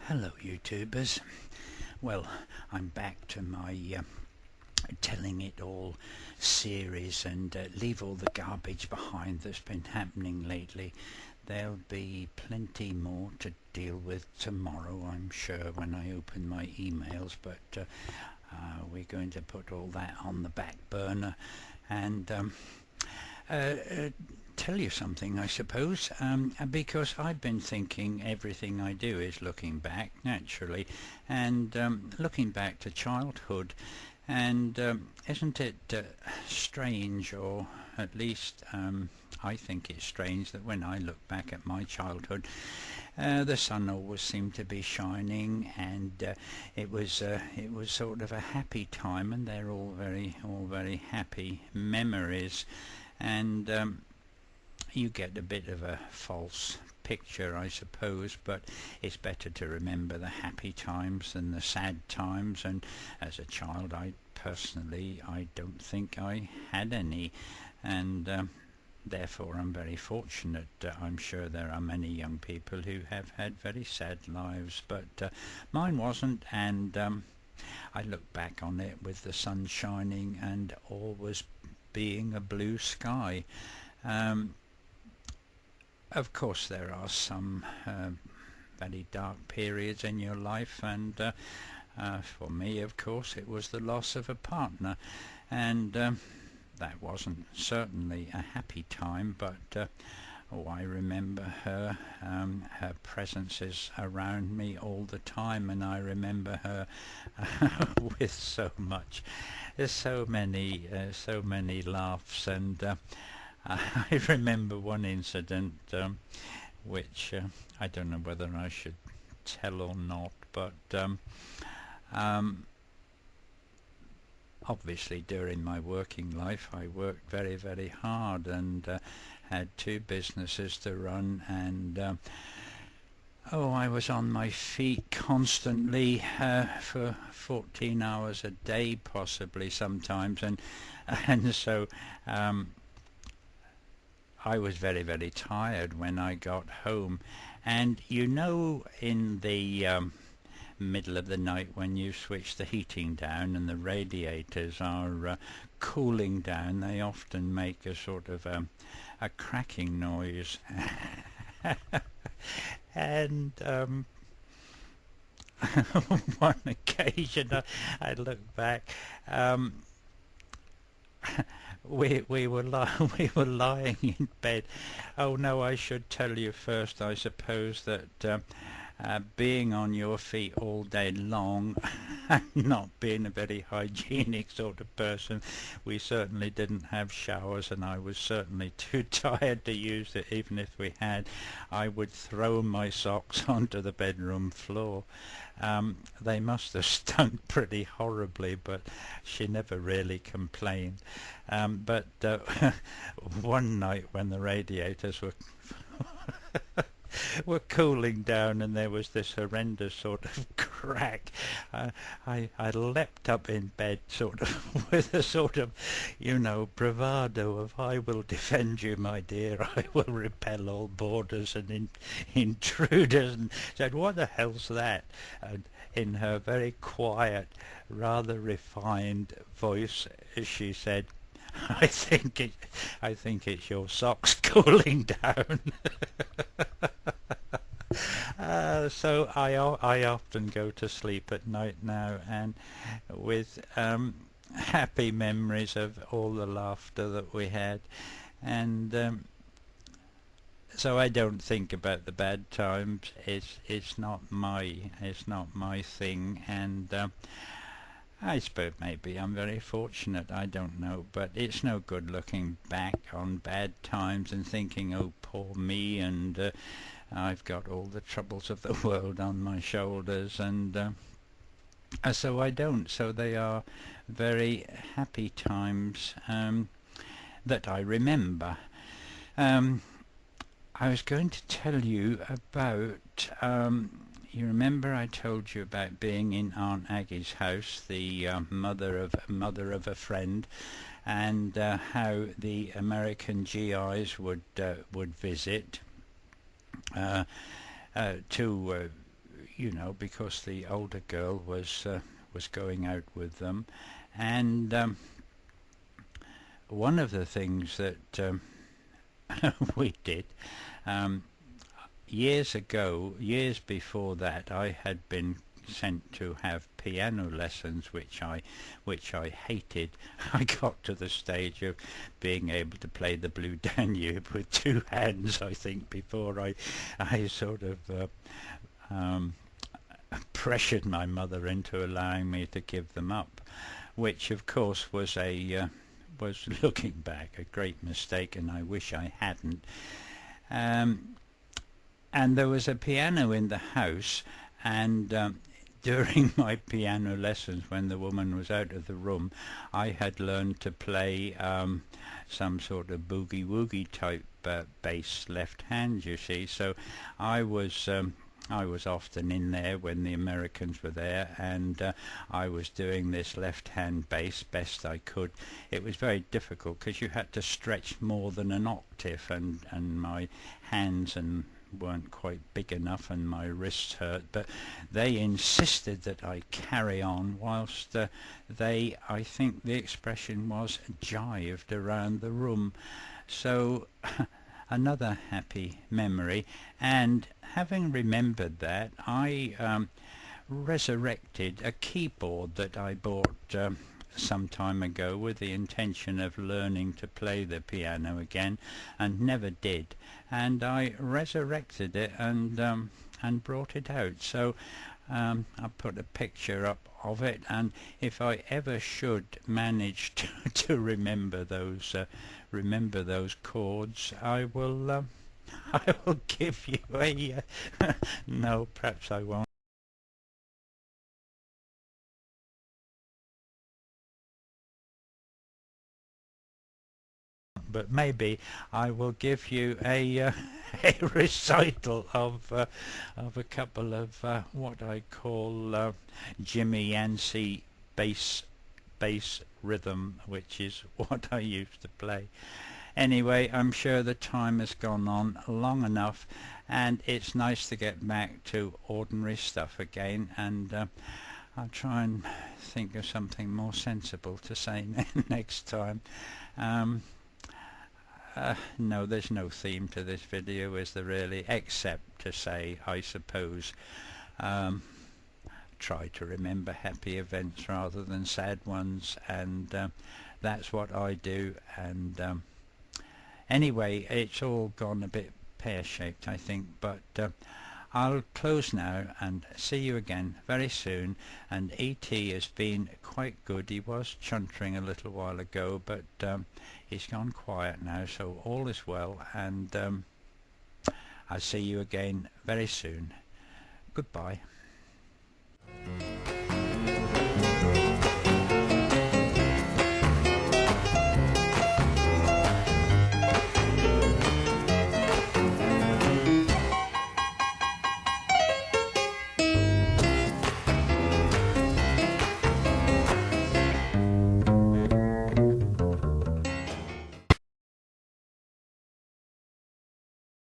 Hello YouTubers. Well, I'm back to my telling it all series and leave all the garbage behind that's been happening lately. There'll be plenty more to deal with tomorrow, I'm sure, when I open my emails, but we're going to put all that on the back burner and tell you something, I suppose, because I've been thinking everything I do is looking back, naturally, and looking back to childhood. And isn't it strange, or at least I think it's strange, that when I look back at my childhood, the sun always seemed to be shining, and it was sort of a happy time, and they're all very happy memories, and you get a bit of a false picture, I suppose, but it's better to remember the happy times than the sad times. And as a child, I don't think I had any, and therefore I'm very fortunate. I'm sure there are many young people who have had very sad lives, but mine wasn't, and I look back on it with the sun shining and always being a blue sky. Of course there are some very dark periods in your life, and for me, of course, it was the loss of a partner, and that wasn't certainly a happy time, but I remember her. Her presence is around me all the time, and I remember her with so many laughs, and I remember one incident which I don't know whether I should tell or not, but obviously during my working life I worked very hard, and had two businesses to run, and I was on my feet constantly for 14 hours a day, possibly sometimes, and so I was very tired when I got home. And in the middle of the night, when you switch the heating down and the radiators are cooling down, they often make a sort of a cracking noise. And one occasion I look back, we were lying in bed. Oh no, I should tell you first, I suppose, that being on your feet all day long and not being a very hygienic sort of person, we certainly didn't have showers, and I was certainly too tired to use it. Even if we had, I would throw my socks onto the bedroom floor. They must have stunk pretty horribly, but she never really complained. But one night when the radiators were cooling down and there was this horrendous sort of crack, I leapt up in bed sort of with a sort of, bravado of, "I will defend you, my dear. I will repel all boarders and intruders," and said, "What the hell's that?" And in her very quiet, rather refined voice, she said, I think it's your socks cooling down." So I often go to sleep at night now, and with happy memories of all the laughter that we had, and so I don't think about the bad times. It's not my thing, and I suppose maybe I'm very fortunate, I don't know, but it's no good looking back on bad times and thinking, "Oh, poor me," and I've got all the troubles of the world on my shoulders, and so I don't. So they are very happy times that I remember. I was going to tell you about, you remember I told you about being in Aunt Aggie's house, the mother of a friend, and how the American GIs would visit to you know, because the older girl was going out with them, and one of the things that we did, um, years ago, years before that, I had been sent to have piano lessons, which I hated. I got to the stage of being able to play the Blue Danube with two hands, I think, before I sort of um, pressured my mother into allowing me to give them up, which of course was looking back a great mistake, and I wish I hadn't. And there was a piano in the house, and during my piano lessons, when the woman was out of the room, I had learned to play some sort of boogie-woogie type bass left hand, you see. So I was often in there when the Americans were there, and I was doing this left-hand bass best I could. It was very difficult because you had to stretch more than an octave, and my hands weren't quite big enough, and my wrists hurt, but they insisted that I carry on whilst they, I think the expression was, jived around the room. So another happy memory. And having remembered that, I resurrected a keyboard that I bought some time ago with the intention of learning to play the piano again, and never did. And I resurrected it and brought it out. So I put a picture up of it, and if I ever should manage to remember those chords, I will I will give you a no, perhaps I won't. But maybe I will give you a a recital of a couple of what I call Jimmy Yancey bass rhythm, which is what I used to play. Anyway, I'm sure the time has gone on long enough, and it's nice to get back to ordinary stuff again, and I'll try and think of something more sensible to say next time. No, there's no theme to this video, is there really, except to say, I suppose, try to remember happy events rather than sad ones, and that's what I do. And anyway, it's all gone a bit pear-shaped, I think, but I'll close now and see you again very soon. And E.T. has been quite good. He was chuntering a little while ago, but he's gone quiet now, so all is well, and I'll see you again very soon. Goodbye.